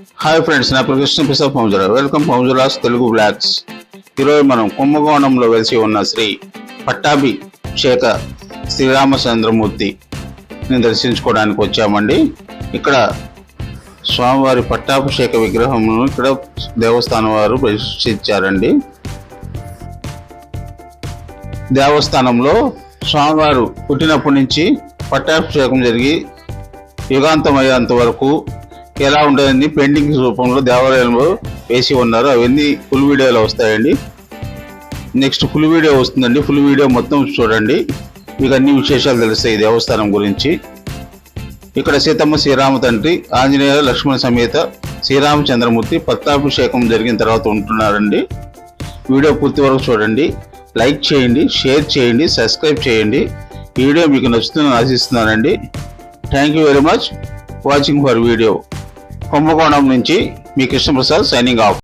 Hi friends, నా పేరు Krishna Prasad Paunjula. Welcome Paunjulas Telugu blogs. ఈరోజు మనం కుంభకోణంలో వెలిసి ఉన్న శ్రీ పట్టాభిషేక శ్రీరామచంద్రమూర్తిని దర్శించుకోవడానికి వచ్చామండి. ఇక్కడ స్వామివారి పట్టాభిషేక విగ్రహమును ఇక్కడ దేవస్థానం వారు ప్రతిష్ఠించారండి. దేవస్థానంలో స్వామివారు పుట్టినప్పటి నుంచి పట్టాభిషేకం జరిగి యుగాంతం అయ్యేంత వరకు ఎలా ఉంటుందని పెయింటింగ్ రూపంలో దేవాలయంలో వేసి ఉన్నారు. అవన్నీ ఫుల్ వీడియోలో వస్తాయండి. నెక్స్ట్ ఫుల్ వీడియో వస్తుందండి. ఫుల్ వీడియో మొత్తం చూడండి, మీకు అన్ని విశేషాలు తెలుస్తాయి దేవస్థానం గురించి. ఇక్కడ సీతమ్మ శ్రీరామ తండ్రి ఆంజనేయ లక్ష్మణ సమేత శ్రీరామచంద్రమూర్తి పట్టాభిషేకం జరిగిన తర్వాత ఉంటున్నారండి. వీడియో పూర్తి వరకు చూడండి, లైక్ చేయండి, షేర్ చేయండి, సబ్స్క్రైబ్ చేయండి. ఈ వీడియో మీకు నచ్చుతుందని ఆశిస్తున్నానండి. Thank you very much watching for video. Kumbakonam నుంచి మీ కృష్ణప్రసాద్ సైనింగ్ ఆఫ్.